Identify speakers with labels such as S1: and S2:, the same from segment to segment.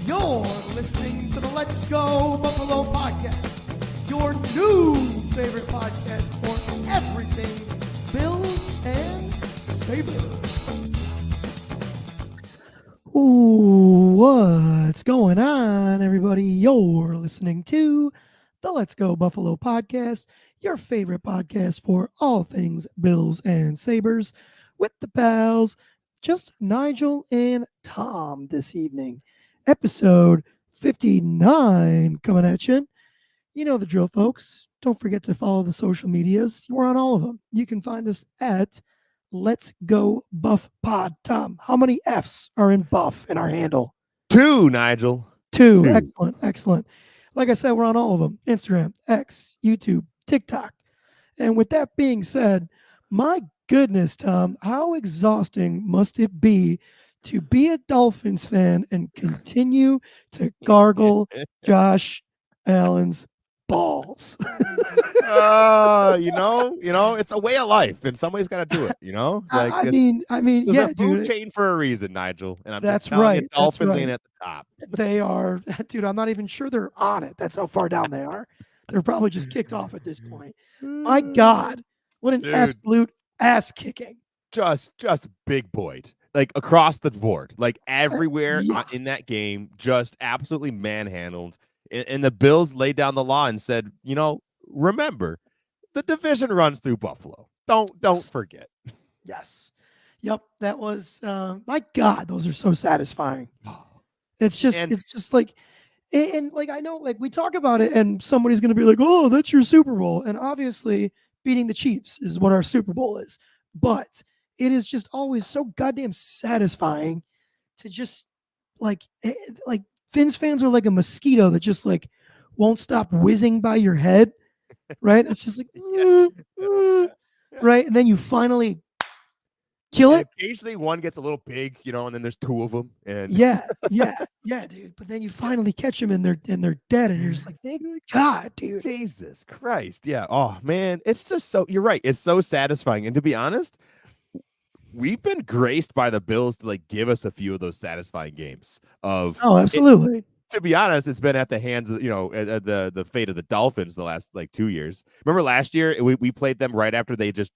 S1: You're listening to the Let's Go Buffalo podcast, your new favorite podcast for everything Bills and Sabres. Ooh, what's going on, everybody? You're listening to the Let's Go Buffalo podcast, your favorite podcast for all things Bills and Sabres, with the pals, just Nigel and Tom this evening. Episode 59 coming at you. You know the drill, folks. Don't forget to follow the social medias. We're on all of them. You can find us at Let's Go Buff Pod. Tom, how many F's are in buff in our handle?
S2: 2, Nigel.
S1: 2. Excellent. Like I said, we're on all of them. Instagram, X, YouTube, TikTok. And with that being said, my goodness, Tom, how exhausting must it be to be a Dolphins fan and continue to gargle Josh Allen's balls?
S2: It's a way of life, and somebody's got to do it. It's like
S1: I mean,
S2: it's
S1: yeah,
S2: a food
S1: dude.
S2: chain for a reason, Nigel. And I'm
S1: That's
S2: just telling
S1: right.
S2: you, Dolphins
S1: That's right.
S2: ain't at the top.
S1: They are, dude. I'm not even sure they're on it. That's how far down they are. They're probably just kicked off at this point. My God, what an absolute ass kicking!
S2: Just big boyd, like across the board, like everywhere in that game, just absolutely manhandled. And the Bills laid down the law and said, remember, the division runs through Buffalo. Don't forget.
S1: Yes. Yep. That was my God. Those are so satisfying. It's just like, and like I know, like we talk about it, and somebody's gonna be like, "Oh, that's your Super Bowl," and obviously beating the Chiefs is what our Super Bowl is. But it is just always so goddamn satisfying to just like Finns fans are like a mosquito that just like won't stop whizzing by your head, right? It's just like, right? And then you finally kill it.
S2: Occasionally one gets a little big, and then there's 2 of them. And
S1: Yeah, dude. But then you finally catch them and they're dead, and you're just like, thank God, dude.
S2: Jesus Christ. Yeah. Oh man, it's just so, you're right. It's so satisfying. And to be honest, we've been graced by the Bills to like give us a few of those satisfying games
S1: absolutely.
S2: To be honest, it's been at the hands of, the fate of the Dolphins the last like 2 years. Remember last year we played them right after they just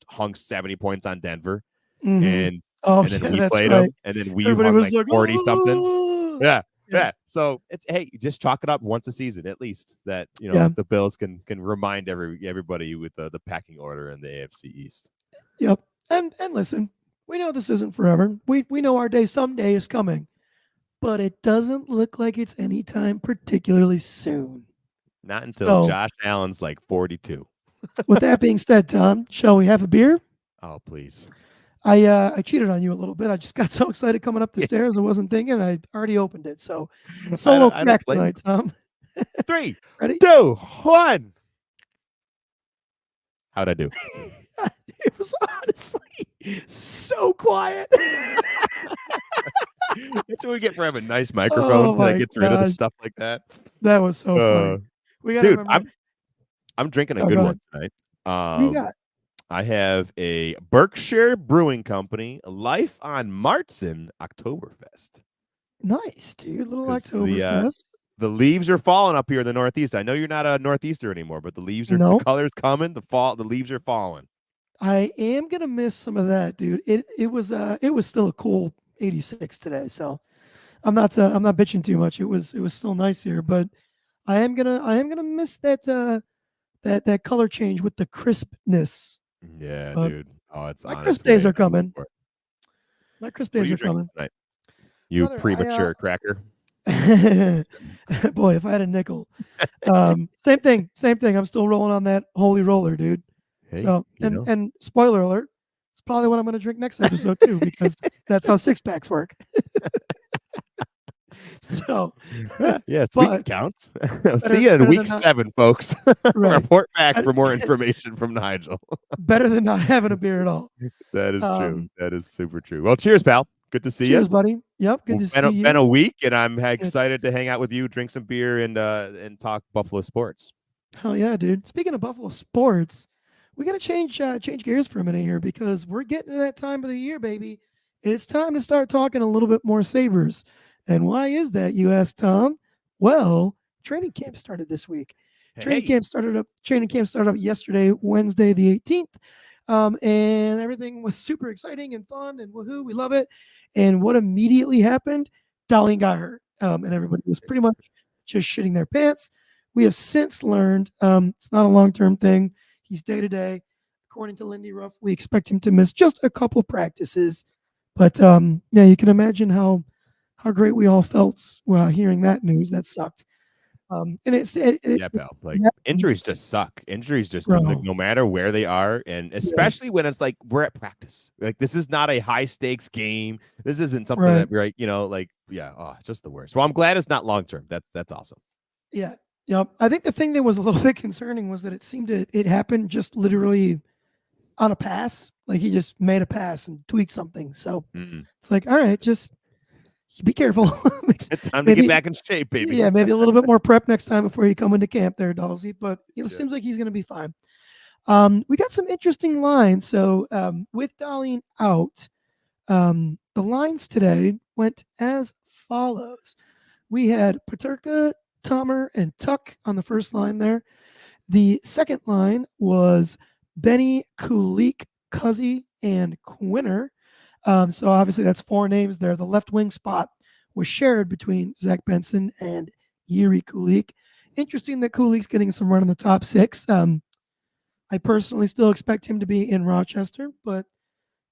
S2: hung 70 points on Denver.
S1: Mm-hmm.
S2: And then we played them, and then we
S1: Everybody
S2: won
S1: was
S2: like 40
S1: "Oh!"
S2: something. Yeah. So it's, hey, just chalk it up once a season at least that the Bills can remind everybody with the packing order in the AFC East.
S1: Yep. And listen, we know this isn't forever. We know our day someday is coming, but it doesn't look like it's anytime particularly soon.
S2: Not until Josh Allen's like 42.
S1: With that being said, Tom, shall we have a beer?
S2: Oh, please.
S1: I cheated on you a little bit. I just got so excited coming up the stairs. I wasn't thinking. I already opened it. So solo crack tonight, Tom.
S2: 3,
S1: Ready?
S2: 2, 1. How'd I do?
S1: It was honestly so quiet.
S2: That's what we get for having nice microphones that gets rid of the stuff like that.
S1: That was so funny. We got
S2: dude, I'm drinking a good one tonight.
S1: What you got?
S2: I have a Berkshire Brewing Company Life on Martzen Oktoberfest.
S1: Nice, dude. Little Oktoberfest.
S2: The leaves are falling up here in the Northeast. I know you're not a Northeaster anymore, but the leaves are
S1: the
S2: color's coming. The leaves are falling.
S1: I am gonna miss some of that, dude. It was still a cool 86 today, so I'm not bitching too much. It was still nice here, but I am gonna miss that that color change with the crispness.
S2: Yeah, dude. Oh, it's
S1: my crisp days are coming. My crisp days are coming.
S2: Tonight? You brother, premature cracker.
S1: Boy, if I had a nickel. Same thing. I'm still rolling on that holy roller, dude.
S2: Hey,
S1: so and spoiler alert, it's probably what I'm going to drink next episode too, because that's how 6-packs work. So
S2: yes, week counts. See you in week 7, folks. Right. Report back for more information from Nigel.
S1: Better than not having a beer at all.
S2: That is true. That is super true. Well, cheers, pal. Good to see you.
S1: Cheers, buddy. Yep, good to see you.
S2: Been a week, and I'm excited to hang out with you, drink some beer, and talk Buffalo sports.
S1: Hell yeah, dude. Speaking of Buffalo sports, we got to change gears for a minute here because we're getting to that time of the year, baby. It's time to start talking a little bit more Sabres. And why is that, you ask, Tom? Well, training camp started this week.
S2: Hey,
S1: Training camp started up yesterday, Wednesday the 18th. And everything was super exciting and fun and woohoo, we love it. And what immediately happened? Darlene got hurt, and everybody was pretty much just shitting their pants. We have since learned it's not a long-term thing. He's day to day. According to Lindy Ruff, we expect him to miss just a couple practices. But yeah, you can imagine how great we all felt hearing that news. That sucked. And
S2: yeah, pal. Like injuries just suck. Injuries just do. Like
S1: bro,
S2: no matter where they are, and
S1: yeah,
S2: especially when it's like we're at practice. Like this is not a high stakes game. This isn't something
S1: right,
S2: that we're like, like yeah, oh, just the worst. Well, I'm glad it's not long term. That's awesome.
S1: yeah, yep. I think the thing that was a little bit concerning was that it happened just literally on a pass. Like he just made a pass and tweaked something. So
S2: Mm-mm.
S1: it's like, all right, just be careful.
S2: It's time to get
S1: maybe
S2: back in shape, baby.
S1: yeah, maybe a little bit more prep next time before you come into camp there, Dalsey. But it
S2: Yeah.
S1: seems like he's going to be fine. We got some interesting lines. So with Darlene out, the lines today went as follows. We had Paterka, Tomer, and Tuck on the first line there. The second line was Benny, Kulik, Cuzzy, and Quinner. So obviously that's four names there. The left wing spot was shared between Zach Benson and Yuri Kulik. Interesting that Kulik's getting some run in the top six. I personally still expect him to be in Rochester, but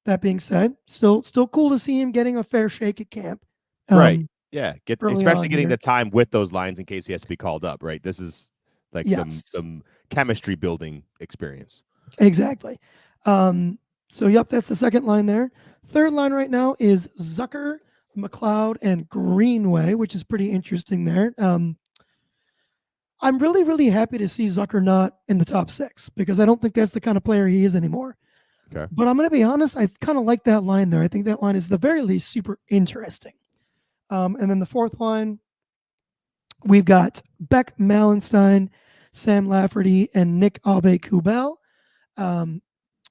S1: that being said, still cool to see him getting a fair shake at camp
S2: Right.
S1: um,
S2: Yeah.
S1: early
S2: Especially
S1: on
S2: getting the
S1: here.
S2: time with those lines in case he has to be called up. Right. This is like some
S1: Yes,
S2: some chemistry building experience.
S1: exactly. Um, so, yep, that's the second line there. Third line right now is Zucker, McLeod, and Greenway, which is pretty interesting there. I'm really, really happy to see Zucker not in the top six because I don't think that's the kind of player he is anymore.
S2: Okay.
S1: But I'm going to be honest, I kind of like that line there. I think that line is, at the very least, super interesting. And then the fourth line, we've got Beck Malenstein, Sam Lafferty, and Nick Abe Kubel,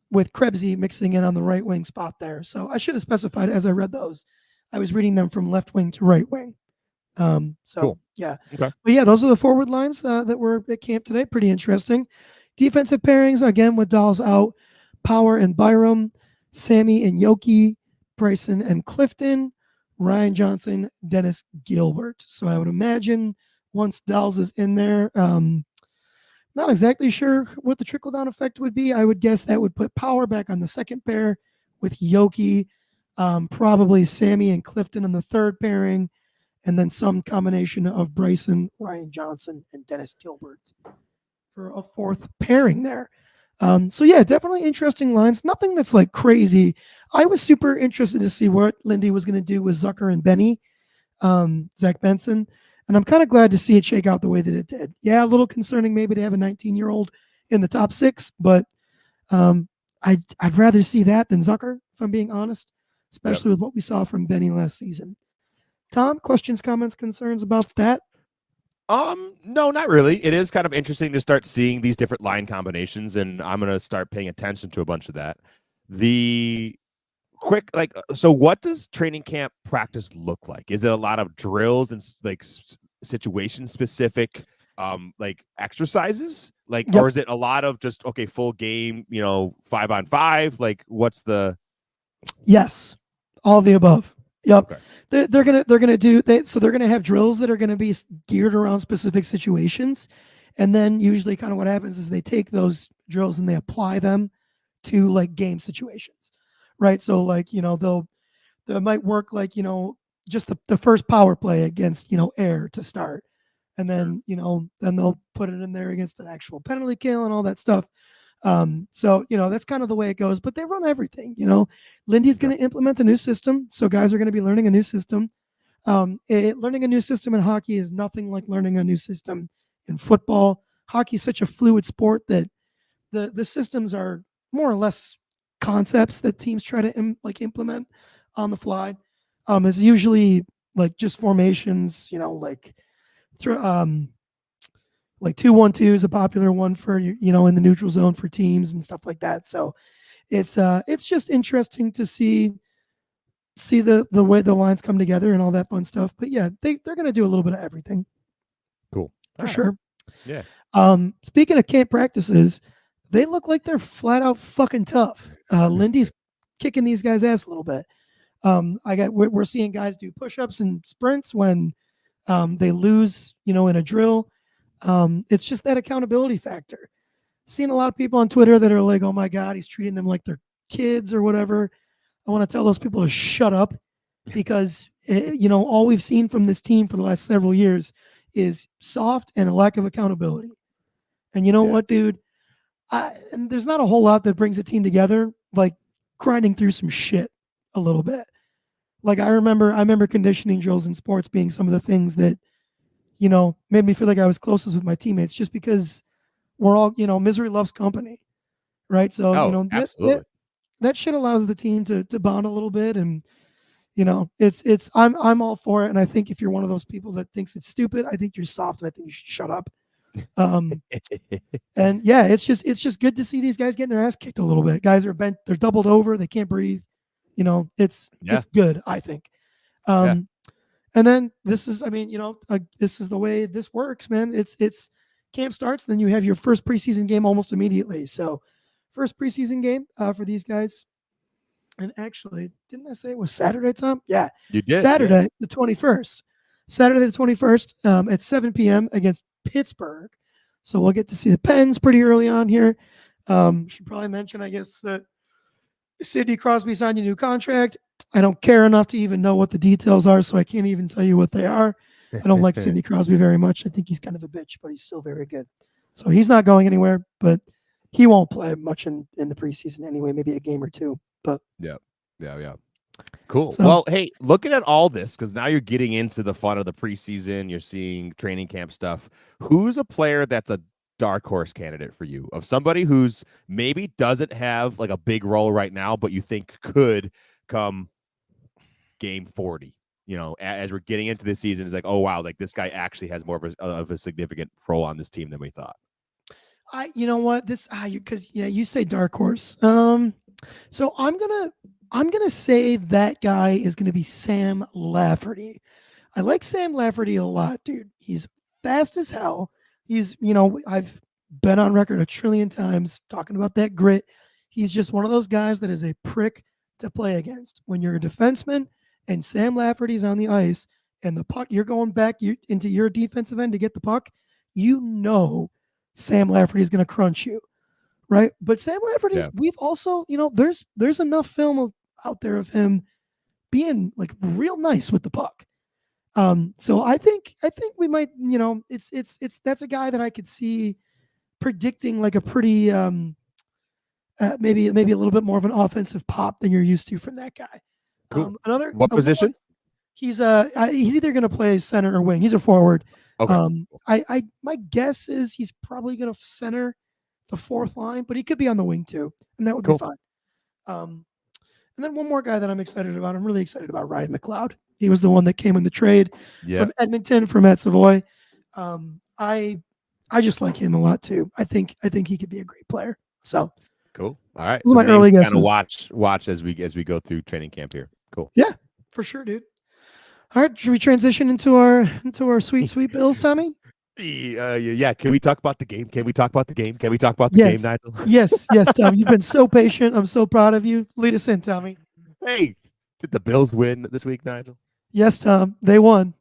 S1: with Krebsy mixing in on the right wing spot there. So I should have specified as I read those. I was reading them from left wing to right wing. So
S2: Cool.
S1: yeah,
S2: Okay.
S1: but yeah, those are the forward lines that were at camp today. Pretty interesting. Defensive pairings again with Dolls out, Power and Byram, Sammy and Yoki, Bryson and Clifton, Ryan Johnson, Dennis Gilbert. So I would imagine once Dolls is in there, not exactly sure what the trickle down effect would be. I would guess that would put Power back on the second pair with Yoki, probably Sammy and Clifton in the third pairing, and then some combination of Bryson, Ryan Johnson, and Dennis Gilbert for a fourth pairing there. So yeah, definitely interesting lines. Nothing that's like crazy. I was super interested to see what Lindy was going to do with Zucker and Benny, Zach Benson, and I'm kind of glad to see it shake out the way that it did. Yeah, a little concerning maybe to have a 19-year-old in the top six, but I'd rather see that than Zucker, if I'm being honest,
S2: Yep.
S1: especially with what we saw from Benny last season. Tom, questions, comments, concerns about that?
S2: No, not really. It is kind of interesting to start seeing these different line combinations, and I'm gonna start paying attention to a bunch of that. The quick so what does training camp practice look like? Is it a lot of drills and situation specific like exercises, like, or
S1: Yep.
S2: is it a lot of just okay full game, 5-on-5? Like what's the
S1: Yes. All the above. Yep.
S2: okay?
S1: They're gonna do they so they're gonna have drills that are gonna be geared around specific situations, and then usually kind of what happens is they take those drills and they apply them to like game situations, right? So like they might work like just the first power play against air to start, and
S2: Sure.
S1: then they'll put it in there against an actual penalty kill and all that stuff. So that's kind of the way it goes. But they run everything. Lindy's
S2: Okay.
S1: going to implement a new system, so guys are going to be learning a new system. Learning a new system in hockey is nothing like learning a new system in football. Hockey is such a fluid sport that the systems are more or less concepts that teams try to implement on the fly. It's usually like just formations, like Like 2-1-2 is a popular one for in the neutral zone for teams and stuff like that. So it's just interesting to see the way the lines come together and all that fun stuff. But yeah, they're gonna do a little bit of everything
S2: Cool.
S1: for
S2: All right.
S1: sure.
S2: Yeah.
S1: Speaking of camp practices, they look like they're flat out fucking tough. Lindy's kicking these guys' ass a little bit. We're seeing guys do push-ups and sprints when they lose, in a drill. It's just that accountability factor. Seeing a lot of people on Twitter that are like, "Oh my God, he's treating them like they're kids or whatever." I want to tell those people to shut up because all we've seen from this team for the last several years is soft and a lack of accountability. And you know
S2: Yeah.
S1: what, dude? And there's not a whole lot that brings a team together like grinding through some shit a little bit. Like I remember conditioning drills in sports being some of the things that made me feel like I was closest with my teammates, just because we're all misery loves company, right? So
S2: Oh,
S1: that that
S2: absolutely.
S1: that shit allows the team to bond a little bit, and it's I'm all for it. And I think if you're one of those people that thinks it's stupid, I think you're soft, and I think you should shut up. Um, and yeah, it's just good to see these guys getting their ass kicked a little bit. Guys are bent, they're doubled over, they can't breathe. It's
S2: Yeah.
S1: good, I think.
S2: Yeah.
S1: Um, and then this is, this is the way this works, man. It's camp starts, then you have your first preseason game almost immediately. So, first preseason game for these guys. And actually, didn't I say it was Saturday, Tom? Yeah,
S2: You did. Yeah.
S1: Saturday the 21st. Saturday the 21st at 7 p.m. against Pittsburgh. So we'll get to see the Pens pretty early on here. Should probably mention, I guess, that Sidney Crosby signed a new contract. I don't care enough to even know what the details are, so I can't even tell you what they are. I don't like Sidney Crosby very much. I think he's kind of a bitch, but he's still very good. So he's not going anywhere, but he won't play much in the preseason anyway, maybe a game or two. But
S2: Yeah. Yeah. Yeah. Cool.
S1: so
S2: Well, hey, looking at all this, because now you're getting into the fun of the preseason, you're seeing training camp stuff. Who's a player that's a dark horse candidate for you, of somebody who's maybe doesn't have like a big role right now, but you think could come game 40? As we're getting into this season, it's like, oh wow, like this guy actually has more of a significant role on this team than we thought.
S1: you know what, this because you say dark horse. So I'm gonna say that guy is gonna be Sam Lafferty. I like Sam Lafferty a lot, dude. He's fast as hell. I've been on record a trillion times talking about that grit. He's just one of those guys that is a prick to play against. When you're a defenseman and Sam Lafferty's on the ice and the puck, you're going back into your defensive end to get the puck, Sam Lafferty's going to crunch you, right? But Sam Lafferty,
S2: Yeah.
S1: we've also, there's enough film out there of him being like real nice with the puck. So I think we might, it's that's a guy that I could see predicting like a pretty maybe a little bit more of an offensive pop than you're used to from that guy.
S2: Cool.
S1: Another
S2: What position?
S1: he's either going to play center or wing. He's a forward.
S2: Okay.
S1: I my guess is he's probably going to center the fourth line, but he could be on the wing too, and that would be
S2: Cool.
S1: fine. And then one more guy that I'm excited about. I'm really excited about Ryan McLeod. He was the one that came in the trade from Edmonton from Matt Savoy. I just like him a lot too. I think he could be a great player. So
S2: Cool. All right.
S1: those
S2: So
S1: are my
S2: names
S1: early
S2: to kind of
S1: guesses.
S2: watch as we go through training camp here. Cool.
S1: Yeah, for sure, dude. All right, should we transition into our sweet Bills, Tommy?
S2: Yeah. Can we talk about the game? Can we talk about the game? Can we talk about the game,
S1: Yes,
S2: Nigel?
S1: yes, Tom. You've been so patient. I'm so proud of you. Lead us in, Tommy.
S2: Hey, did the Bills win this week, Nigel?
S1: Yes, Tom. They won.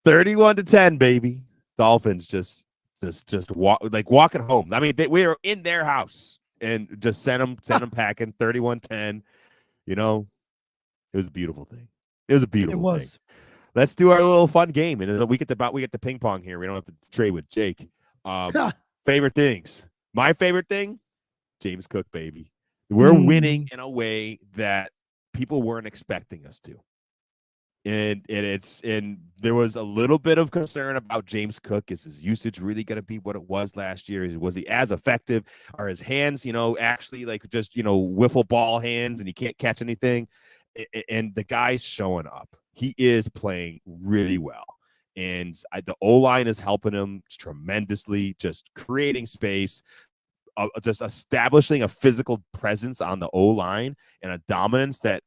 S2: 31-10, baby. Dolphins just walking home. I mean, we were in their house and just sent them packing. 31-10. It was a beautiful thing. It was a beautiful thing. Let's do our little fun game, and we get the ping pong here. We don't have to trade with Jake. Favorite things. My favorite thing, James Cook, baby. We're winning in a way that people weren't expecting us to. And there was a little bit of concern about James Cook. Is his usage really going to be what it was last year? Was he as effective? Are his hands, actually like just, wiffle ball hands and he can't catch anything? And the guy's showing up. He is playing really well. And the O-line is helping him tremendously, just creating space, just establishing a physical presence on the O-line and a dominance that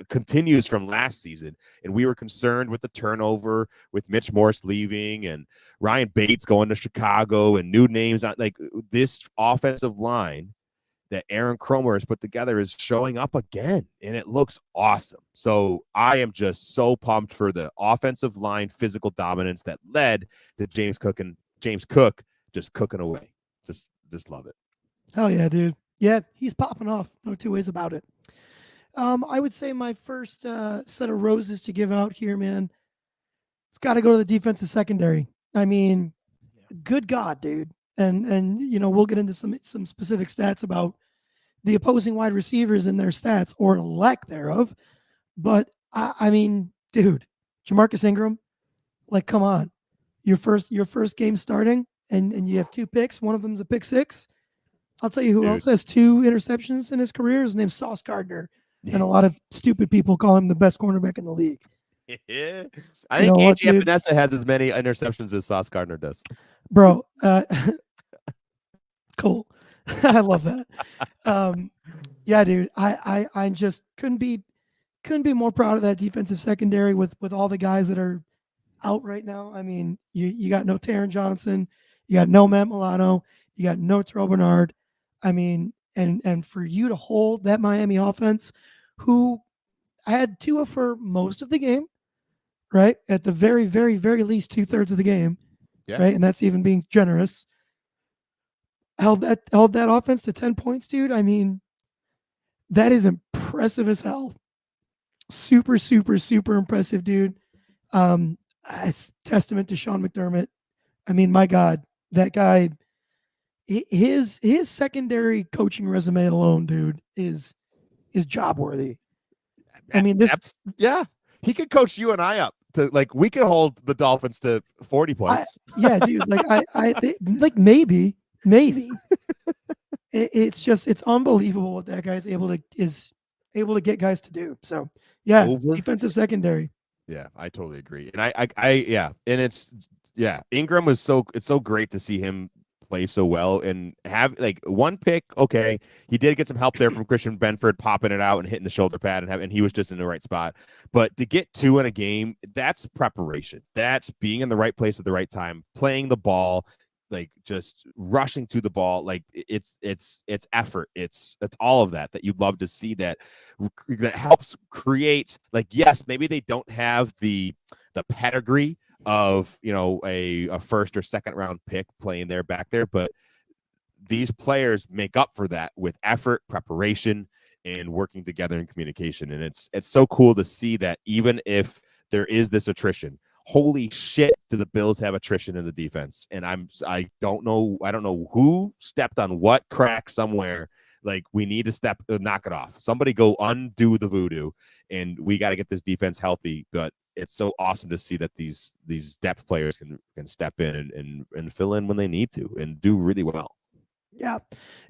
S2: continues from last season. And we were concerned with the turnover, with Mitch Morse leaving and Ryan Bates going to Chicago and new names on like this offensive line that Aaron Cromer has put together is showing up again, and it looks awesome. So I am just so pumped for the offensive line physical dominance that led to James Cook just cooking away. Just love it.
S1: Hell yeah, dude. Yeah, he's popping off. No two ways about it. I would say my first set of roses to give out here, man. It's got to go to the defensive secondary. I mean, good God, dude. And we'll get into some specific stats about the opposing wide receivers and their stats or lack thereof. But I mean, dude, Jamarcus Ingram, like, come on, your first game starting, and you have 2 picks. One of them's a pick 6. I'll tell you who else has 2 interceptions in his career. His name's Sauce Gardner, and a lot of stupid people call him the best cornerback in the league.
S2: Yeah. I think AJ Epinesa has as many interceptions as Sauce Gardner does.
S1: Bro, cool. I love that. Yeah, dude. I just couldn't be more proud of that defensive secondary with all the guys that are out right now. I mean, you got no Taron Johnson, you got no Matt Milano, you got no Terrell Bernard. I mean, and for you to hold that Miami offense, who had Tua for most of the game, right? At the very, very, very least 2/3 of the game, right? And that's even being generous. Held that offense to 10 points, dude. I mean, that is impressive as hell. Super, super, super impressive, dude. It's testament to Sean McDermott. I mean, my God, that guy, his secondary coaching resume alone, dude, is job worthy. I mean,
S2: he could coach you and I up to like we could hold the Dolphins to 40 points.
S1: Yeah, dude. Like like maybe. It's unbelievable what that guy's able to get guys to do. So yeah, defensive secondary.
S2: Yeah, I totally agree. And I and it's Ingram was it's so great to see him play so well and have like 1 pick. Okay, he did get some help there from Christian Benford popping it out and hitting the shoulder pad and he was just in the right spot. But to get 2 in a game, that's preparation. That's being in the right place at the right time, playing the ball, like just rushing to the ball. Like it's effort. It's all of that you'd love to see that helps create, like, yes, maybe they don't have the pedigree of a first or second round pick playing there back there, but these players make up for that with effort, preparation, and working together in communication. And it's so cool to see that even if there is this attrition, holy shit, do the Bills have attrition in the defense? And I don't know who stepped on what crack somewhere. Like, we need to knock it off. Somebody go undo the voodoo, and we got to get this defense healthy. But it's so awesome to see that these depth players can step in and fill in when they need to and do really well.
S1: Yeah.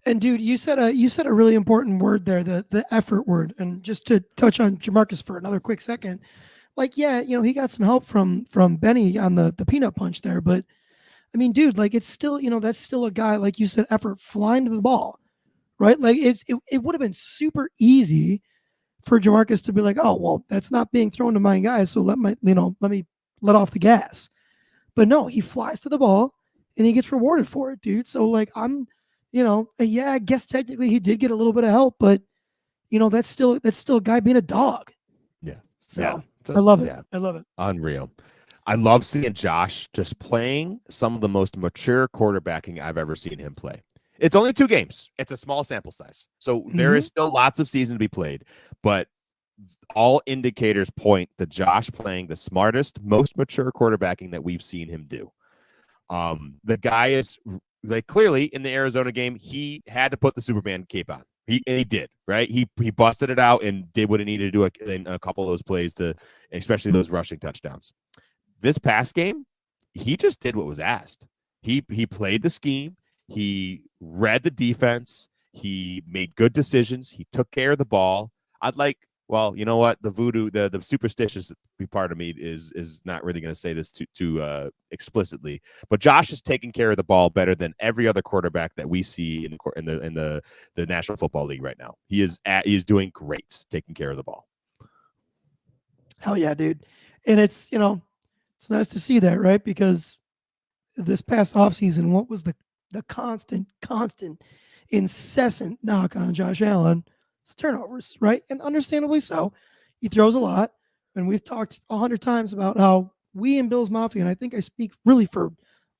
S1: And dude, you said a really important word there, the effort word. And just to touch on Jamarcus for another quick second, like, yeah, he got some help from Benny on the peanut punch there, but I mean, dude, like, it's still, that's still a guy, like you said, effort flying to the ball, right? Like it would have been super easy for Jamarcus to be like, oh, well, that's not being thrown to my guys, so let me let off the gas. But no, he flies to the ball and he gets rewarded for it, dude. So like, yeah, I guess technically he did get a little bit of help, but that's still a guy being a dog.
S2: Yeah.
S1: So I love it. Yeah. I love it.
S2: Unreal. I love seeing Josh just playing some of the most mature quarterbacking I've ever seen him play. It's only 2 games. It's a small sample size. So there is still lots of season to be played, but all indicators point to Josh playing the smartest, most mature quarterbacking that we've seen him do. The guy is, like, clearly in the Arizona game, he had to put the Superman cape on. He did, right? He busted it out and did what he needed to do in a couple of those plays, especially those rushing touchdowns. This past game, he just did what was asked. He played the scheme. He read the defense. He made good decisions. He took care of the ball. Well, you know what? The voodoo, the superstitious part of me is not really going to say this too explicitly, but Josh is taking care of the ball better than every other quarterback that we see in the National Football League right now. He's doing great taking care of the ball.
S1: Hell yeah, dude. And it's nice to see that, right? Because this past offseason, what was the constant, incessant knock on Josh Allen? It's turnovers, right? And understandably so. He throws a lot. And we've talked 100 times about how we in Bills Mafia, and I think I speak really for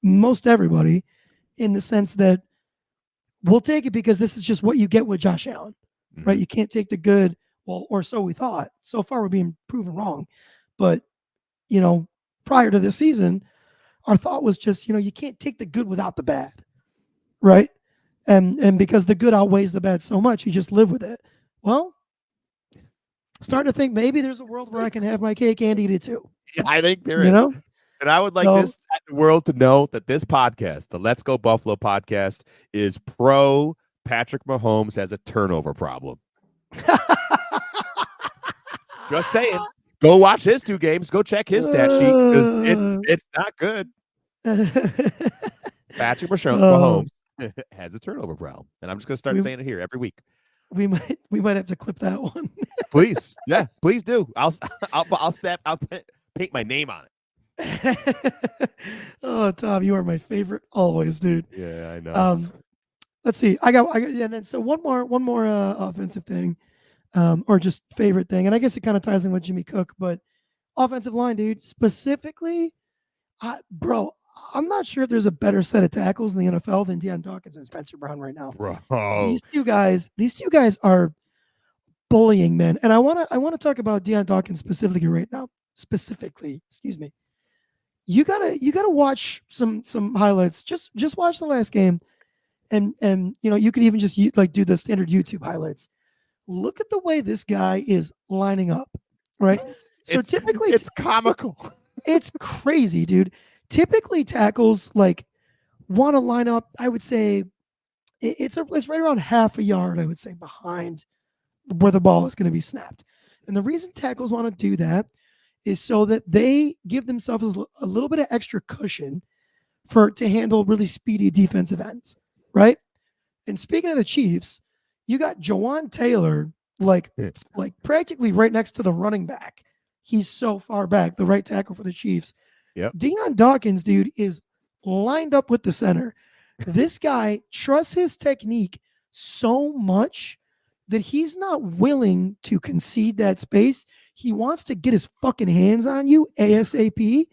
S1: most everybody in the sense that we'll take it because this is just what you get with Josh Allen, right?
S2: Mhm.
S1: You can't take the good, well, or so we thought. So far, we're being proven wrong. But, you know, prior to this season, our thought was just, you can't take the good without the bad, right? And because the good outweighs the bad so much, you just live with it. Well, starting to think maybe there's a world where I can have my cake and eat it too.
S2: Yeah, I think there
S1: You
S2: is.
S1: know?
S2: And I would like
S1: So
S2: this world to know that this podcast, the Let's Go Buffalo podcast, is pro Patrick Mahomes has a turnover problem. Just saying. Go watch his 2 games. Go check his stat sheet because it's not good. Patrick
S1: uh,
S2: Mahomes has a turnover problem, and I'm just gonna start
S1: we
S2: saying it here every week.
S1: we might have to clip that one.
S2: Please, yeah, please do. I'll paint my name on it.
S1: Oh, Tom, you are my favorite always, dude.
S2: Yeah, I know.
S1: Let's see. Yeah, and then so one more offensive thing, or just favorite thing, and I guess it kind of ties in with Jimmy Cook, but offensive line, dude, specifically, bro, I'm not sure if there's a better set of tackles in the NFL than Deion Dawkins and Spencer Brown right now.
S2: Bro.
S1: These two guys are bullying men, and I wanna talk about Deion Dawkins specifically right now. Specifically, excuse me. You gotta watch some highlights. Just watch the last game, and you could even just like do the standard YouTube highlights. Look at the way this guy is lining up, right? So
S2: It's
S1: typically,
S2: it's comical.
S1: it's crazy, dude. Typically, tackles like want to line up. I would say it's right around half a yard. I would say behind where the ball is going to be snapped. And the reason tackles want to do that is so that they give themselves a little bit of extra cushion to handle really speedy defensive ends, right? And speaking of the Chiefs, you got Jawan Taylor like practically right next to the running back. He's so far back, the right tackle for the Chiefs.
S2: Yep.
S1: Deion Dawkins, dude, is lined up with the center. This guy trusts his technique so much that he's not willing to concede that space. He wants to get his fucking hands on you ASAP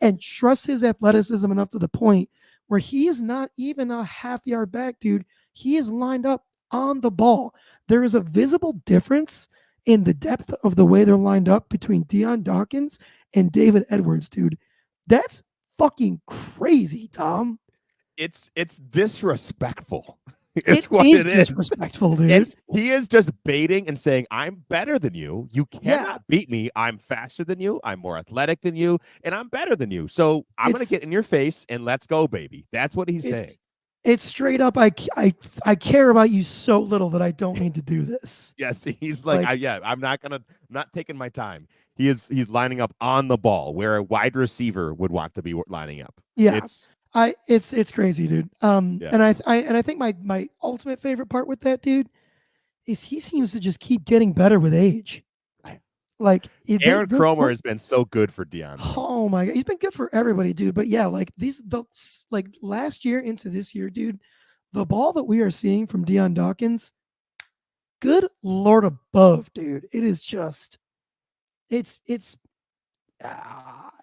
S1: and trust his athleticism enough to the point where he is not even a half yard back, dude. He is lined up on the ball. There is a visible difference in the depth of the way they're lined up between Deion Dawkins and David Edwards, dude. That's fucking crazy, Tom.
S2: It's disrespectful.
S1: It
S2: It's what
S1: is
S2: it is.
S1: disrespectful, dude.
S2: He is just baiting and saying, I'm better than you. You
S1: Yeah.
S2: cannot beat me. I'm faster than you. I'm more athletic than you, and I'm better than you. So I'm gonna
S1: It's
S2: get in your face and let's go, baby. That's what he's
S1: it's
S2: saying.
S1: it's straight up. I care about you so little that I don't need to do this.
S2: Yes, he's like,
S1: Like,
S2: I'm not taking my time. He's lining up on the ball where a wide receiver would want to be lining up.
S1: yeah,
S2: It's
S1: it's crazy, dude.
S2: yeah.
S1: And I think my ultimate favorite part with that dude is he seems to just keep getting better with age. Like
S2: Aaron
S1: this
S2: Cromer has been so good for Deion.
S1: oh my god, he's been good for everybody, dude. But yeah, like like last year into this year, dude, the ball that we are seeing from Deion Dawkins, good lord above, dude. It is just it's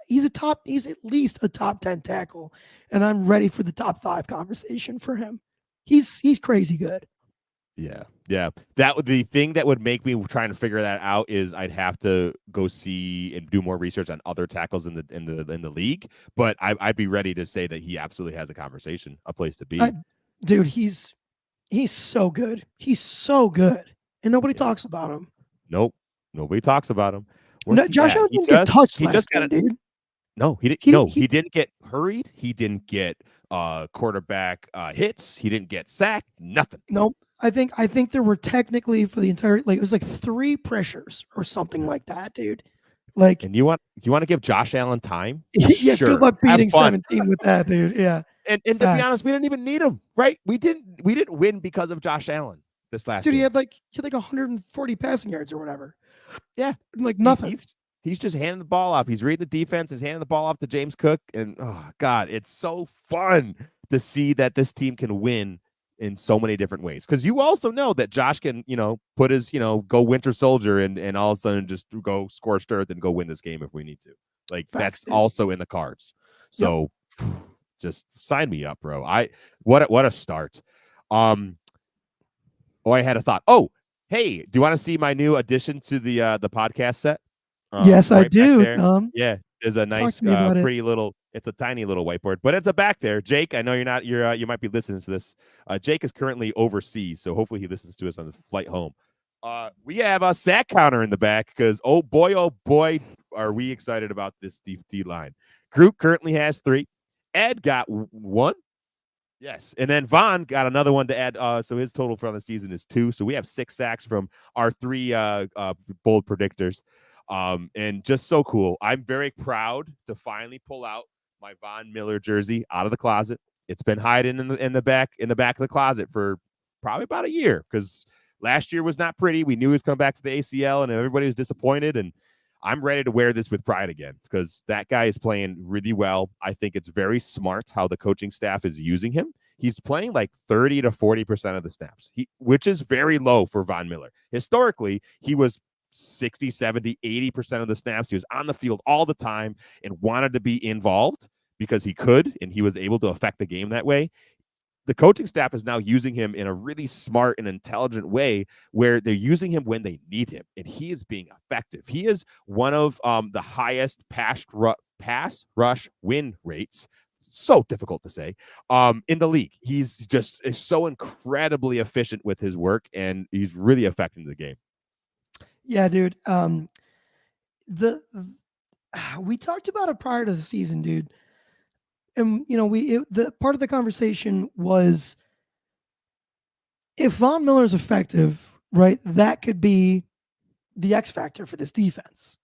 S1: he's at least a top 10 tackle, and I'm ready for the top 5 conversation for him. He's crazy good.
S2: Yeah, yeah. That would the thing that would make me trying to figure that out is I'd have to go see and do more research on other tackles in the league. But I'd be ready to say that he absolutely has a conversation, a place to be.
S1: Dude, he's so good. He's so good, and nobody
S2: Yeah.
S1: talks about him.
S2: Nope, nobody talks about him.
S1: No,
S2: Where's he
S1: Josh
S2: at?
S1: Allen
S2: He
S1: didn't get
S2: just
S1: touched
S2: he
S1: last
S2: just
S1: game,
S2: got it.
S1: dude.
S2: No, he didn't.
S1: He
S2: No,
S1: he
S2: he didn't get hurried. He didn't get quarterback hits. He didn't get sacked. Nothing.
S1: Nope. I think there were technically for the entire like it was like 3 pressures or something like that, dude. Like
S2: And you want to give Josh Allen time?
S1: yeah, good
S2: Sure.
S1: luck
S2: Have
S1: beating
S2: fun.
S1: 17 with that, dude. Yeah,
S2: And to be honest,
S1: facts.
S2: we didn't even need him, right? We didn't win because of Josh Allen this last
S1: Dude, he
S2: game.
S1: had like 140 passing yards or whatever.
S2: Yeah.
S1: Like
S2: He,
S1: nothing.
S2: he's he's just handing the ball off. He's reading the defense, he's handing the ball off to James Cook. And oh God, it's so fun to see that this team can win in so many different ways. Because you also know that Josh can, put his, go Winter Soldier and all of a sudden just go scorched earth and go win this game if we need to. Like
S1: Facts,
S2: that's
S1: dude.
S2: also in the cards.
S1: Yep.
S2: So just sign me up, bro. What a start. Um, I had a thought. Oh, hey, do you want to see my new addition to the podcast set?
S1: Yes, I
S2: Right back
S1: do.
S2: there. Yeah, there's a
S1: Talk
S2: nice,
S1: to me about it.
S2: pretty little. It's a tiny little whiteboard, but it's a back there. Jake, I know you're not. You might be listening to this. Jake is currently overseas, so hopefully he listens to us on the flight home. We have a sack counter in the back because oh boy, are we excited about this D line. Group currently has 3. Ed got 1. Yes, and then Vaughn got another one to add. So his total for the season is 2. So we have 6 sacks from our 3 bold predictors, and just so cool. I'm very proud to finally pull out my Von Miller jersey out of the closet. It's been hiding in the back of the closet for probably about a year because last year was not pretty. We knew he was coming back to the ACL, and everybody was disappointed. And I'm ready to wear this with pride again because that guy is playing really well. I think it's very smart how the coaching staff is using him. He's playing like 30 to 40% of the snaps, which is very low for Von Miller. Historically, he was 60, 70, 80% of the snaps. He was on the field all the time and wanted to be involved because he could, and he was able to affect the game that way. The coaching staff is now using him in a really smart and intelligent way where they're using him when they need him, and he is being effective. He is one of the highest pass rush win rates. So difficult to say in the league. He's just is so incredibly efficient with his work, and he's really affecting the game.
S1: Yeah, dude. The we talked about it prior to the season, dude. And the part of the conversation was if Von Miller is effective, right? That could be the X factor for this defense,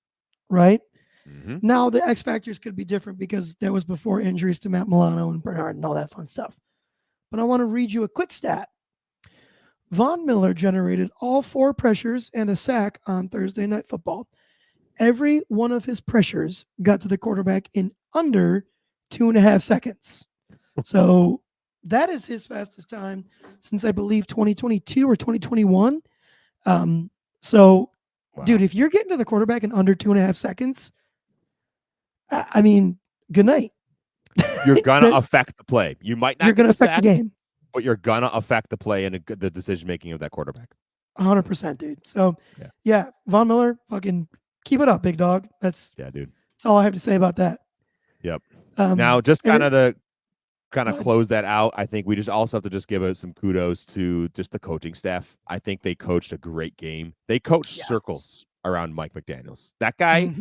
S1: right?
S2: Mm-hmm.
S1: Now the X factors could be different because that was before injuries to Matt Milano and Bernard and all that fun stuff. But I want to read you a quick stat. Von Miller generated all 4 pressures and a sack on Thursday Night Football. Every one of his pressures got to the quarterback in under 2.5 seconds. So that is his fastest time since I believe 2022 or 2021. So,
S2: Wow.
S1: dude, if you're getting to the quarterback in under 2.5 seconds, I mean, good night.
S2: You're gonna affect the play. You might not.
S1: You're gonna affect
S2: sack,
S1: the game,
S2: but you're gonna affect the play and the decision making of that quarterback.
S1: 100%, dude. So, yeah, Von Miller, fucking keep it up, big dog. That's
S2: dude.
S1: That's all I have to say about that.
S2: Yep. Now, just
S1: and
S2: kind of close that out, I think we just also have to just give some kudos to just the coaching staff. I think they coached a great game. They coached circles around Mike McDaniels. That guy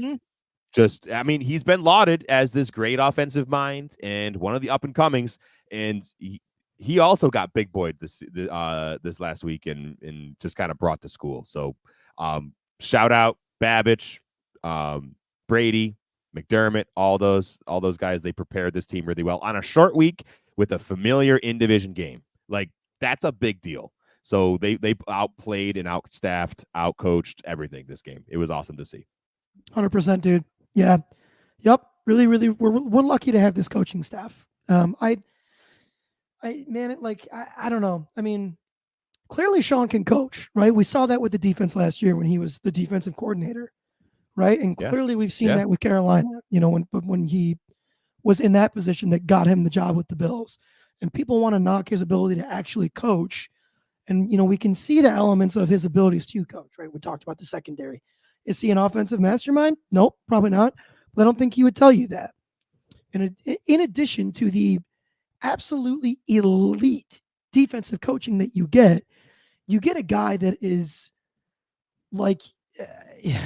S2: he's been lauded as this great offensive mind and one of the up and comings. And he also got big boyed this last week and just kind of brought to school. So shout out Babich, Brady, McDermott, all those guys. They prepared this team really well on a short week with a familiar in-division game. Like that's a big deal. So they outplayed and outstaffed, outcoached everything this game. It was awesome to see.
S1: 100%, dude. Yeah. Yep. Really, really, we're lucky to have this coaching staff. I don't know. I mean, clearly Sean can coach, right? We saw that with the defense last year when he was the defensive coordinator, right? And clearly we've seen that with Carolina, when he was in that position that got him the job with the Bills. And people want to knock his ability to actually coach. And, we can see the elements of his abilities to coach, right? We talked about the secondary. Is he an offensive mastermind? Nope, probably not. But I don't think he would tell you that. And in addition to the absolutely elite defensive coaching that you get a guy that is like,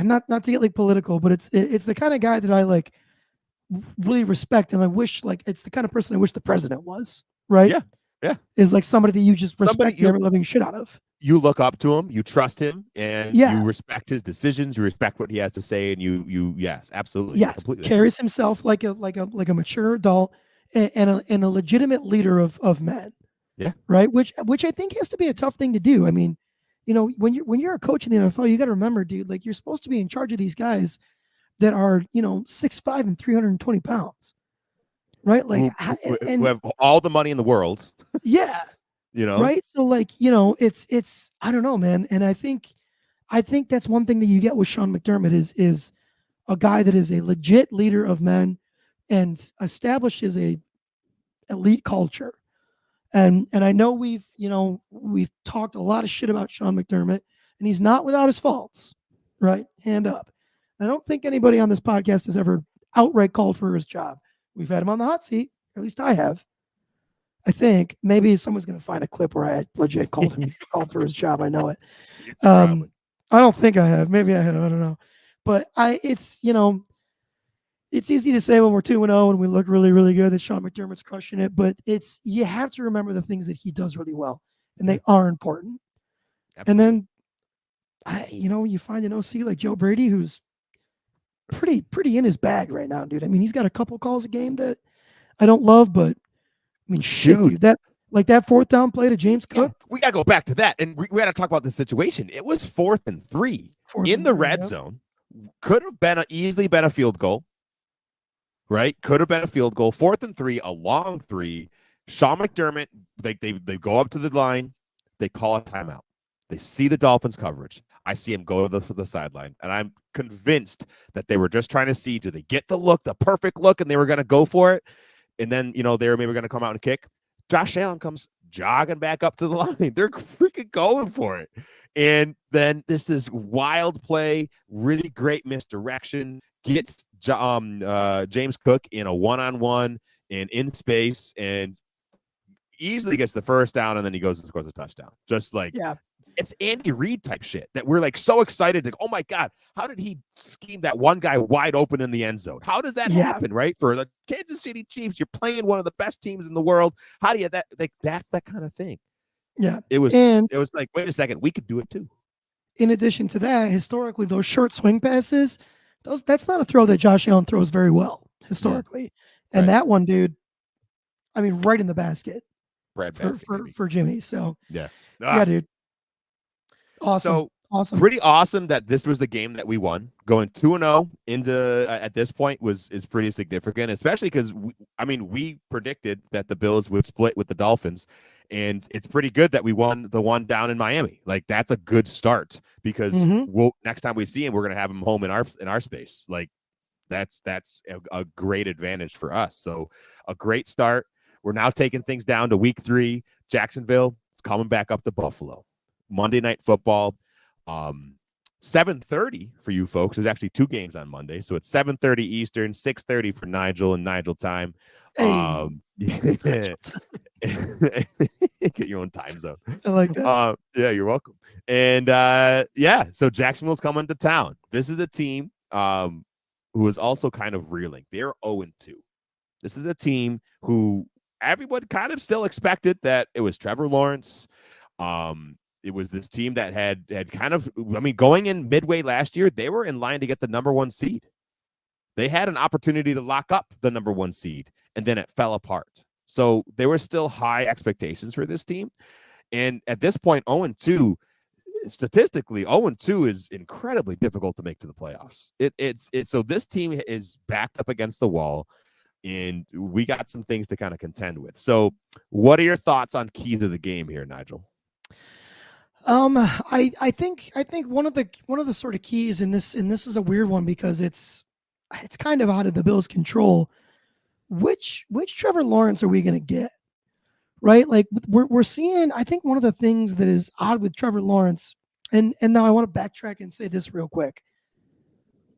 S1: not to get like political, but it's the kind of guy that I like really respect, and I wish it's the kind of person I wish the president was, right?
S2: Yeah. Yeah.
S1: is like somebody that you just
S2: Somebody
S1: respect the ever living shit out of.
S2: you look up to him, you trust him, and you
S1: Yeah.
S2: respect his decisions, you respect what he has to say, and yes, absolutely,
S1: Yes.
S2: completely agree.
S1: Carries himself like a mature adult and a legitimate leader of men.
S2: Yeah.
S1: Right? Which I think has to be a tough thing to do. I mean, when you're a coach in the NFL, you got to remember, dude, like you're supposed to be in charge of these guys that are 6'5" and 320 pounds, right? Like,
S2: Who
S1: and
S2: have all the money in the world,
S1: yeah,
S2: you know?
S1: right. So like, it's I don't know, man. And I think that's one thing that you get with Sean McDermott is a guy that is a legit leader of men and establishes a elite culture. And I know we've talked a lot of shit about Sean McDermott, and he's not without his faults, right? Hand up. I don't think anybody on this podcast has ever outright called for his job. We've had him on the hot seat, at least I have. I think maybe someone's going to find a clip where I legit called for his job. I know it.
S2: Probably.
S1: I don't think I have. Maybe I have. I don't know. But it's easy to say when we're 2-0 and we look really, really good that Sean McDermott's crushing it, but you have to remember the things that he does really well, and they are important.
S2: Absolutely.
S1: And then you find an OC like Joe Brady who's pretty in his bag right now, dude. I mean, he's got a couple calls a game that I don't love, but I mean, shit, dude. That fourth down play to James Cook.
S2: We got to go back to that, and we got to talk about the situation. It was 4th and 3 in the red zone. Could have easily been a field goal. Right? Could have been a field goal. 4th and 3, a long 3. Sean McDermott, they go up to the line. They call a timeout. They see the Dolphins coverage. I see him go to the sideline, and I'm convinced that they were just trying to see, do they get the look, the perfect look, and they were going to go for it. And then, they were maybe going to come out and kick. Josh Allen comes jogging back up to the line. They're freaking going for it. And then this wild play, really great misdirection, gets James Cook in a one-on-one and in space and easily gets the first down, and then he goes and scores a touchdown. Just like, it's Andy Reid type shit that we're like so excited to, oh my God, how did he scheme that one guy wide open in the end zone? How does that happen, right? For the Kansas City Chiefs, you're playing one of the best teams in the world. How do you that's that kind of thing.
S1: Yeah.
S2: It was like, wait a second, we could do it too.
S1: In addition to that, historically, those short swing passes, that's not a throw that Josh Allen throws very well historically. And that one, dude, I mean, right in the basket. For Jimmy. So
S2: yeah,
S1: dude. Awesome.
S2: So
S1: awesome.
S2: Pretty awesome that this was the game that we won. Going 2-0 into at this point is pretty significant, especially because we predicted that the Bills would split with the Dolphins, and it's pretty good that we won the one down in Miami. Like, that's a good start because next time we see him, we're gonna have him home in our space. Like, that's a great advantage for us. So a great start. We're now taking things down to week 3. Jacksonville is coming back up to Buffalo. Monday Night Football, 7:30 for you folks. There's actually 2 games on Monday, so it's 7:30 Eastern, 6:30 for Nigel and Nigel time. Get your own time zone.
S1: I like that.
S2: Yeah, you're welcome. And so Jacksonville's coming to town. This is a team who is also kind of reeling. They're 0-2. This is a team who everyone kind of still expected that it was Trevor Lawrence. It was this team that had kind of, going in midway last year, they were in line to get the number 1 seed. They had an opportunity to lock up the number 1 seed, and then it fell apart. So there were still high expectations for this team. And at this point, 0-2, statistically, 0-2 is incredibly difficult to make to the playoffs. So this team is backed up against the wall, and we got some things to kind of contend with. So what are your thoughts on keys of the game here, Nigel?
S1: I think one of the sort of keys in this is a weird one because it's kind of out of the Bills' control. Which Trevor Lawrence are we going to get? Right? Like we're seeing, I think one of the things that is odd with Trevor Lawrence, and now I want to backtrack and say this real quick.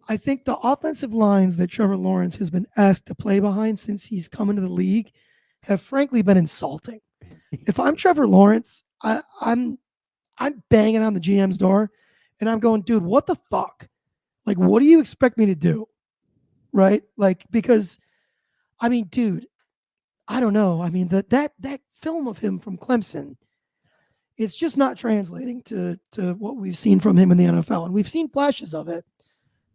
S1: I think the offensive lines that Trevor Lawrence has been asked to play behind since he's come into the league have frankly been insulting. If I'm Trevor Lawrence, I'm banging on the GM's door and I'm going, dude, what the fuck? Like, what do you expect me to do? Right? Like, because, dude, I don't know. I mean, that film of him from Clemson, it's just not translating to what we've seen from him in the NFL, and we've seen flashes of it.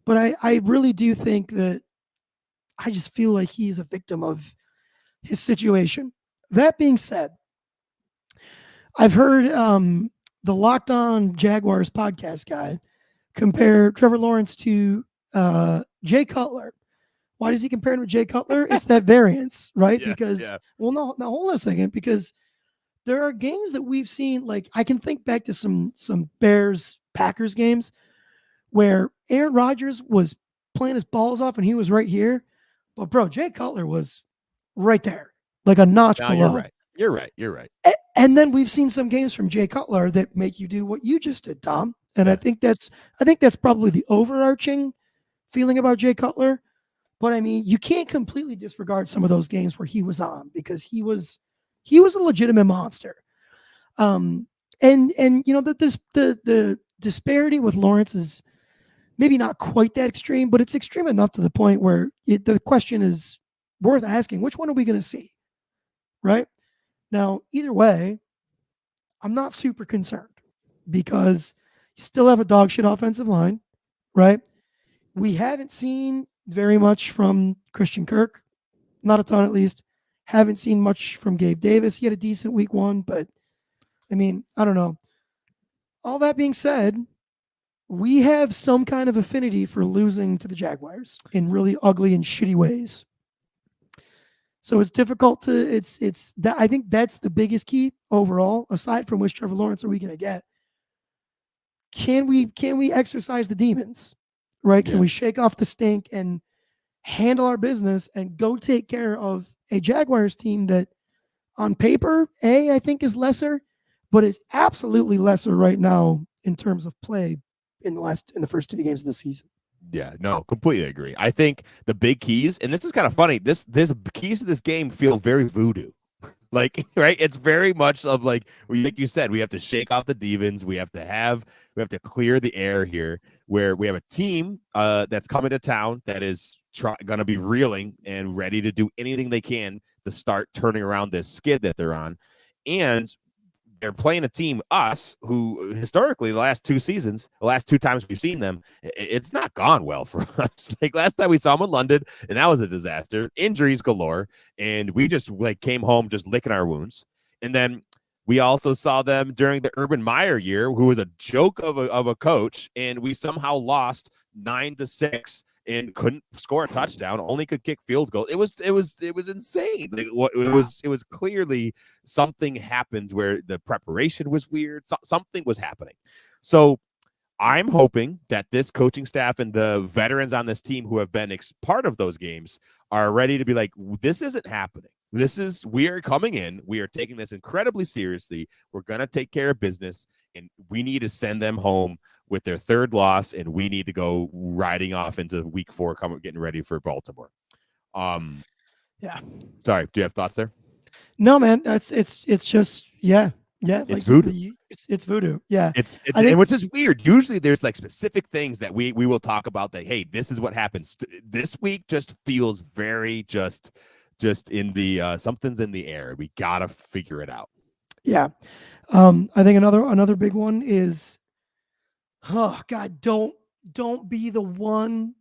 S1: But I really do think that I just feel like he's a victim of his situation. That being said, I've heard the Locked On Jaguars podcast guy compare Trevor Lawrence to Jay Cutler. Why does he compare him to Jay Cutler? It's that variance, right?
S2: Yeah,
S1: Because,
S2: yeah,
S1: well, no, hold on a second. Because there are games that we've seen, like I can think back to some Bears Packers games where Aaron Rodgers was playing his balls off and he was right here. But, bro, Jay Cutler was right there, like a notch
S2: no, you're
S1: below.
S2: right. You're right. You're right.
S1: And then we've seen some games from Jay Cutler that make you do what you just did, Tom. And
S2: Yeah.
S1: I think that's probably the overarching feeling about Jay Cutler. But I mean, you can't completely disregard some of those games where he was on because he was a legitimate monster. Um, and you know that this the disparity with Lawrence is maybe not quite that extreme, but it's extreme enough to the point where the question is worth asking: which one are we going to see? Right now, either way, I'm not super concerned because you still have a dog shit offensive line, right? We haven't seen very much from Christian Kirk, not a ton at least. Haven't seen much from Gabe Davis. He had a decent week one, but I mean, I don't know. All that being said, we have some kind of affinity for losing to the Jaguars in really ugly and shitty ways. So it's difficult to it's that I think that's the biggest key overall. Aside from which Trevor Lawrence are we going to get? Can we exercise the demons? Right? Can
S2: Yeah.
S1: we shake off the stink and handle our business and go take care of a Jaguars team that on paper, I think is lesser, but is absolutely lesser right now in terms of play in the first 2 games of the season.
S2: Yeah, no, completely agree. I think the big keys, and this is kind of funny. This keys to this game feel very voodoo. Like, right? It's very much of like you said, we have to shake off the demons. We have to clear the air here. Where we have a team that's coming to town that is going to be reeling and ready to do anything they can to start turning around this skid that they're on, and they're playing a team, us, who historically the last 2 seasons, the last 2 times we've seen them, it's not gone well for us. Like last time we saw them in London, and that was a disaster, injuries galore, and we just like came home just licking our wounds. And then we also saw them during the Urban Meyer year, who was a joke of a coach, and we somehow lost 9-6 and couldn't score a touchdown, only could kick field goals. It was insane. It was clearly something happened where the preparation was weird. Something was happening. So I'm hoping that this coaching staff and the veterans on this team who have been part of those games are ready to be like, this isn't happening. We are coming in. We are taking this incredibly seriously. We're going to take care of business, and we need to send them home with their third loss, and we need to go riding off into week 4, getting ready for Baltimore.
S1: Yeah.
S2: Sorry, do you have thoughts there?
S1: No, man. It's just yeah.
S2: It's voodoo.
S1: It's voodoo. Yeah.
S2: It's
S1: I think
S2: and which is weird. Usually there's like specific things that we will talk about that, hey, this is what happens. This week just feels very just in the something's in the air. We gotta figure it out.
S1: yeah. I think another big one is oh God, don't be the one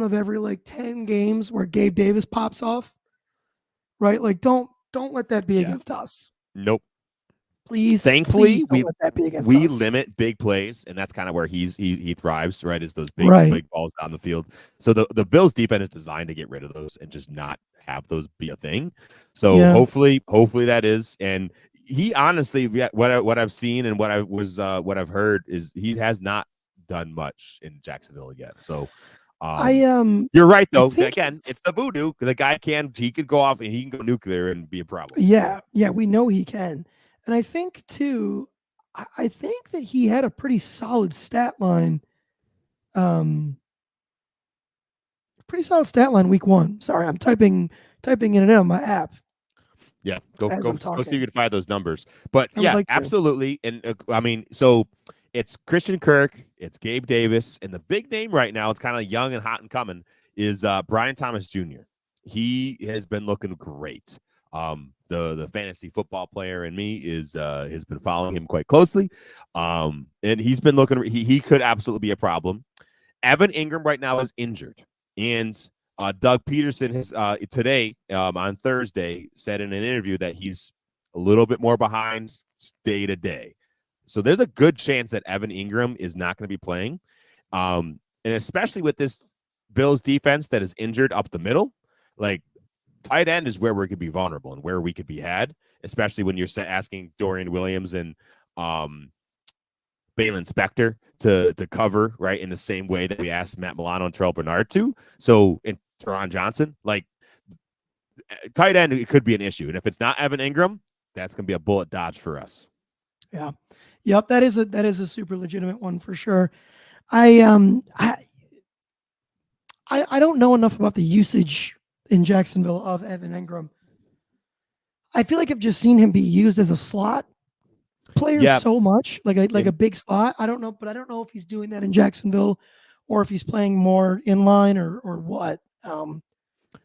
S1: of every like 10 games where Gabe Davis pops off. Right? Like don't let that be
S2: Yeah.
S1: against us.
S2: Nope.
S1: Please,
S2: Thankfully,
S1: don't let that be against
S2: we
S1: us.
S2: limit big plays, and that's kind of where he thrives, right? Is those
S1: Right.
S2: big balls down the field. So the Bills defense is designed to get rid of those and just not have those be a thing. So
S1: Yeah.
S2: hopefully that is. And he honestly, what I've seen and what I've heard is he has not done much in Jacksonville yet. So you're right though. Again, it's the voodoo. The guy he could go off and he can go nuclear and be a problem.
S1: Yeah, we know he can. And I think too, I think that he had a pretty solid stat line. Week 1. Sorry, I'm typing in and out on my app.
S2: Yeah, go
S1: I'm
S2: see if
S1: talking.
S2: you can find those numbers. But
S1: I would
S2: yeah,
S1: like to.
S2: absolutely. And I mean, so it's Christian Kirk, it's Gabe Davis, and the big name right now, it's kind of young and hot and coming, is Brian Thomas Jr. He has been looking great. The fantasy football player in me has been following him quite closely, and he's been looking. He could absolutely be a problem. Evan Ingram right now is injured, and Doug Peterson has today on Thursday said in an interview that he's a little bit more behind day to day. So there's a good chance that Evan Ingram is not going to be playing, and especially with this Bills defense that is injured up the middle, like tight end is where we could be vulnerable and where we could be had, especially when you're asking Dorian Williams and Balin Spector to cover, right, in the same way that we asked Matt Milano and Terrell Bernard to. So, in Teron Johnson, like tight end, it could be an issue. And if it's not Evan Ingram, that's going to be a bullet dodge for us.
S1: Yeah. Yep. That is a super legitimate one for sure. I don't know enough about the usage in Jacksonville of Evan Ingram. I feel like I've just seen him be used as a slot player so much, like a big slot. I don't know, but I don't know if he's doing that in Jacksonville or if he's playing more in line or what.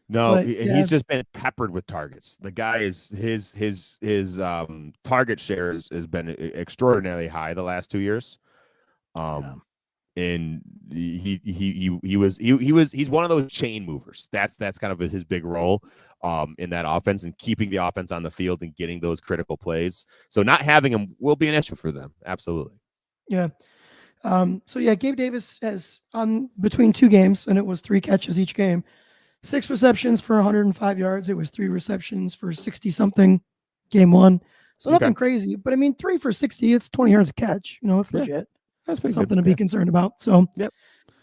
S2: No, he's just been peppered with targets. The guy is his target share has been extraordinarily high the last 2 years. And he's one of those chain movers. That's kind of his big role in that offense and keeping the offense on the field and getting those critical plays. So not having him will be an issue for them. Absolutely.
S1: Yeah. Gabe Davis has between 2 games, and it was 3 catches each game, 6 receptions for 105 yards. It was 3 receptions for 60 something game 1. So nothing crazy, but I mean 3 for 60, it's 20 yards a catch. It's legit. That's something to be concerned about. So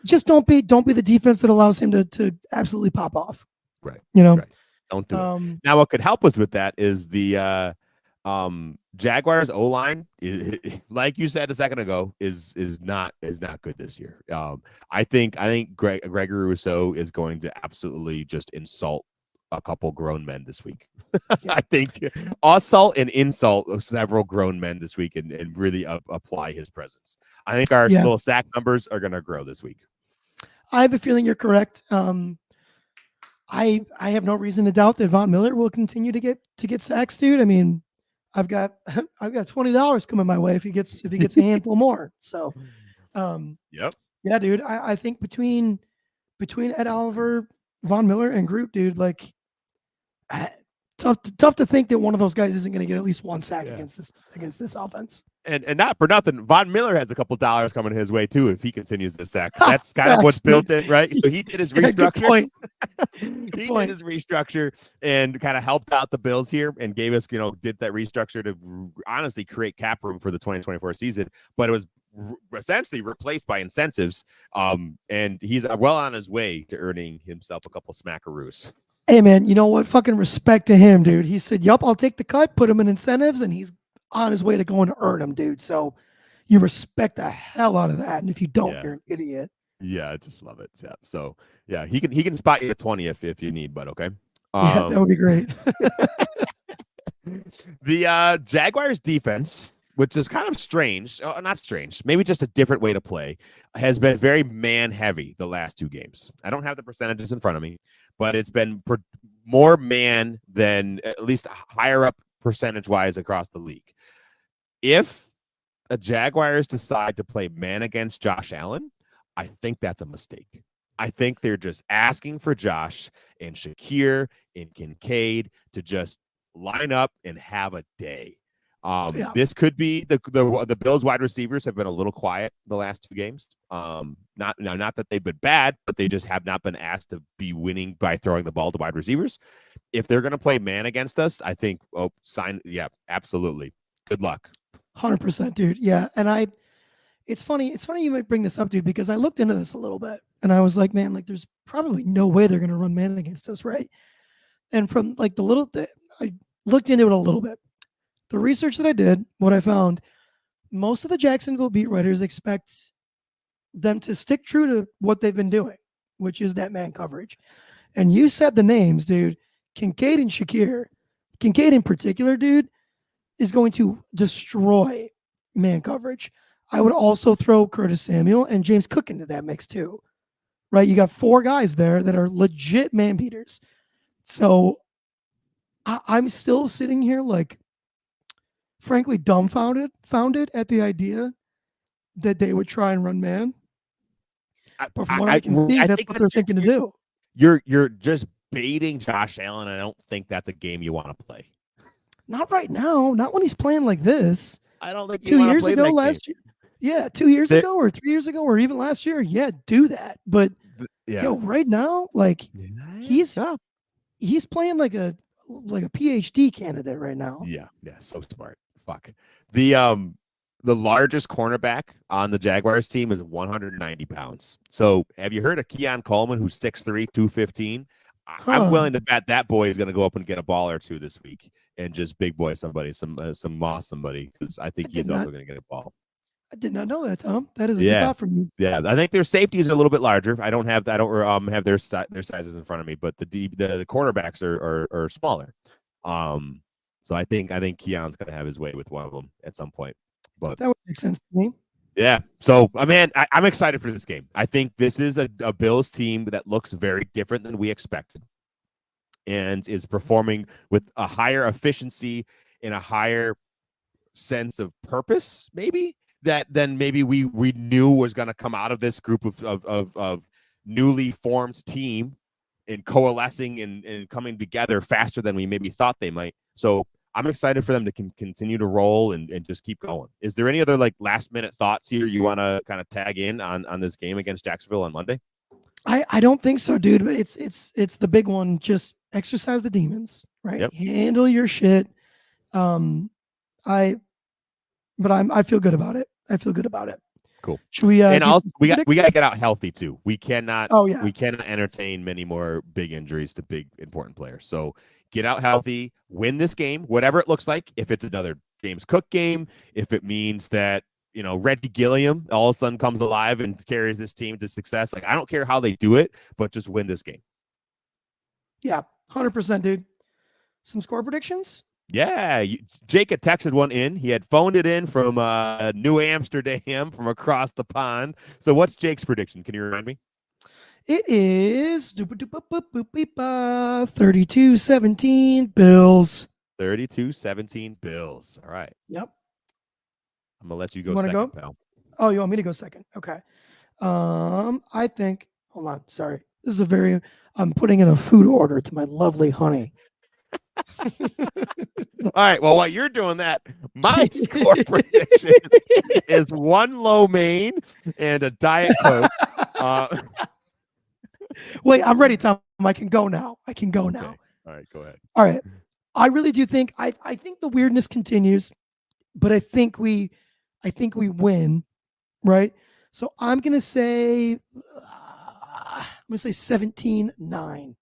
S1: just don't be the defense that allows him to absolutely pop off.
S2: Right.
S1: Right.
S2: Don't do it. Now, what could help us with that is the Jaguars O-line, like you said a second ago, is not good this year. I think Gregory Rousseau is going to absolutely just insult a couple grown men this week. I think assault and insult several grown men this week and really apply his presence. I think our little sack numbers are going to grow this week.
S1: I have a feeling you're correct. I have no reason to doubt that Von Miller will continue to get sacks, dude. I mean, I've got $20 coming my way if he gets a handful more. So, yeah, dude. I think between Ed Oliver, Von Miller, and Groot, dude, like tough to think that one of those guys isn't going to get at least 1 sack against this offense.
S2: And not for nothing, Von Miller has a couple dollars coming his way too if he continues to sack. That's kind of what's built in, right? So he did his restructure.
S1: Good point.
S2: He did his restructure and kind of helped out the Bills here and gave us, did that restructure to honestly create cap room for the 2024 season. But it was essentially replaced by incentives. And he's well on his way to earning himself a couple smackaroos.
S1: Hey, man, you know what? Fucking respect to him, dude. He said, yup, I'll take the cut, put him in incentives, and he's on his way to going to earn them, dude. So you respect the hell out of that. And if you don't, you're an idiot.
S2: Yeah, I just love it. Yeah. So, yeah, he can spot you at 20 if you need, but okay.
S1: Yeah, that would be great.
S2: The Jaguars defense, which is kind of strange, not strange, maybe just a different way to play, has been very man-heavy the last 2 games. I don't have the percentages in front of me, but it's been more man than at least higher up percentage-wise across the league. If the Jaguars decide to play man against Josh Allen, I think that's a mistake. I think they're just asking for Josh and Shakir and Kincaid to just line up and have a day. This could be the Bills wide receivers have been a little quiet the last 2 games. Not that they've been bad, but they just have not been asked to be winning by throwing the ball to wide receivers. If they're going to play man against us, I think absolutely. Good luck.
S1: 100%, dude. Yeah, and it's funny you might bring this up, dude, because I looked into this a little bit and I was like, man, like there's probably no way they're going to run man against us, right? And from like I looked into it a little bit. The research that I did, what I found, most of the Jacksonville beat writers expect them to stick true to what they've been doing, which is that man coverage. And you said the names, dude. Kincaid and Shakir. Kincaid in particular, dude, is going to destroy man coverage. I would also throw Curtis Samuel and James Cook into that mix too, right? You got 4 guys there that are legit man beaters. So I'm still sitting here like, frankly, dumbfounded at the idea that they would try and run man. But from what I can see,
S2: I
S1: that's
S2: think
S1: what they're thinking to do.
S2: You're just baiting Josh Allen. I don't think that's a game you want to play.
S1: Not right now. Not when he's playing like this.
S2: I don't think
S1: 2 years ago, last year. Yeah, 2 years ago or 3 years ago or even last year. Yeah, do that. But right now, like he's playing like a PhD candidate right now.
S2: Yeah, so smart. Fuck. The largest cornerback on the Jaguars team is 190 pounds. So have you heard of Keon Coleman, who's 6'3", 215? I'm willing to bet that boy is going to go up and get a ball or two this week and just big boy somebody, some moss somebody, because I think he's also going to get a ball.
S1: I did not know that, Tom. That is a good thought from you.
S2: Yeah, I think their safeties are a little bit larger. I don't have their sizes in front of me, but the cornerbacks are smaller. So I think Keon's going to have his way with one of them at some point. But
S1: that would make sense to me.
S2: Yeah. So, I'm excited for this game. I think this is a Bills team that looks very different than we expected and is performing with a higher efficiency and a higher sense of purpose, maybe, than maybe we knew was going to come out of this group of newly formed team and coalescing and coming together faster than we maybe thought they might. So I'm excited for them to continue to roll and just keep going. Is there any other like last minute thoughts here you want to kind of tag in on this game against Jacksonville on Monday?
S1: I don't think so, dude. But it's the big one. Just exercise the demons, right?
S2: Yep.
S1: Handle your shit. I feel good about it.
S2: Cool.
S1: Should we?
S2: And also, we got to get out healthy too. We cannot.
S1: Oh yeah.
S2: We cannot entertain many more big injuries to big important players. So get out healthy. Win this game, whatever it looks like. If it's another James Cook game, if it means that Reggie Gilliam all of a sudden comes alive and carries this team to success. Like I don't care how they do it, but just win this game.
S1: Yeah, 100%, dude. Some score predictions.
S2: Yeah, Jake had texted one in. He had phoned it in from New Amsterdam, from across the pond. So what's Jake's prediction? Can you remind me?
S1: It is 32-17 Bills.
S2: 32-17 Bills. All right.
S1: Yep.
S2: I'm going to let you go second, pal.
S1: Oh, you want me to go second? Okay. I think, hold on. Sorry. This is I'm putting in a food order to my lovely honey.
S2: All right. Well, while you're doing that, my score prediction is one lo mein and a Diet Coke.
S1: Wait, I'm ready, Tom. I can go now.
S2: Okay. All right, go ahead.
S1: All right. I really do think I think the weirdness continues, but I think we win, right? So I'm gonna say 17-9.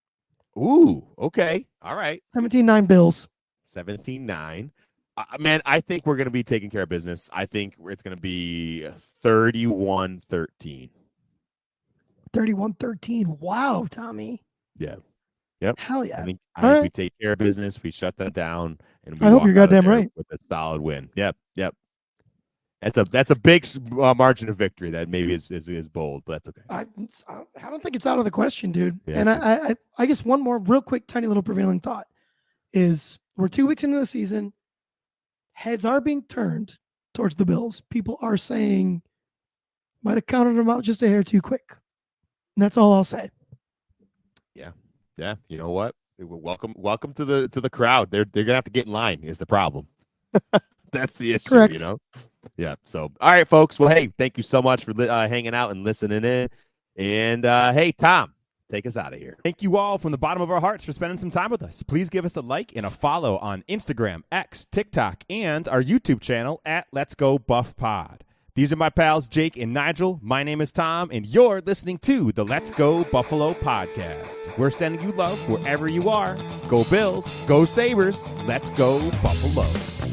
S2: Ooh, okay. All right.
S1: 17-9 Bills.
S2: 17-9. Man, I think we're going to be taking care of business. I think it's going to be 31-13.
S1: 31-13. Wow, Tommy.
S2: Yeah. Yep.
S1: Hell yeah.
S2: I think we take care of business. We shut that down. And we
S1: I hope you're goddamn right.
S2: With a solid win. Yep. That's a big margin of victory that maybe is bold, but that's okay.
S1: I don't think it's out of the question, dude.
S2: Yeah.
S1: And I guess one more real quick, tiny little prevailing thought is we're 2 weeks into the season. Heads are being turned towards the Bills. People are saying might have counted them out just a hair too quick. And that's all I'll say.
S2: Yeah. You know what? Welcome to the crowd. They're gonna have to get in line is the problem. That's the issue.
S1: Correct.
S2: Yeah. So, all right, folks. Well, hey, thank you so much for hanging out and listening in. And hey, Tom, take us out of here.
S3: Thank you all from the bottom of our hearts for spending some time with us. Please give us a like and a follow on Instagram, X, TikTok, and our YouTube channel at Let's Go Buff Pod. These are my pals, Jake and Nigel. My name is Tom, and you're listening to the Let's Go Buffalo podcast. We're sending you love wherever you are. Go Bills, go Sabres, let's go Buffalo.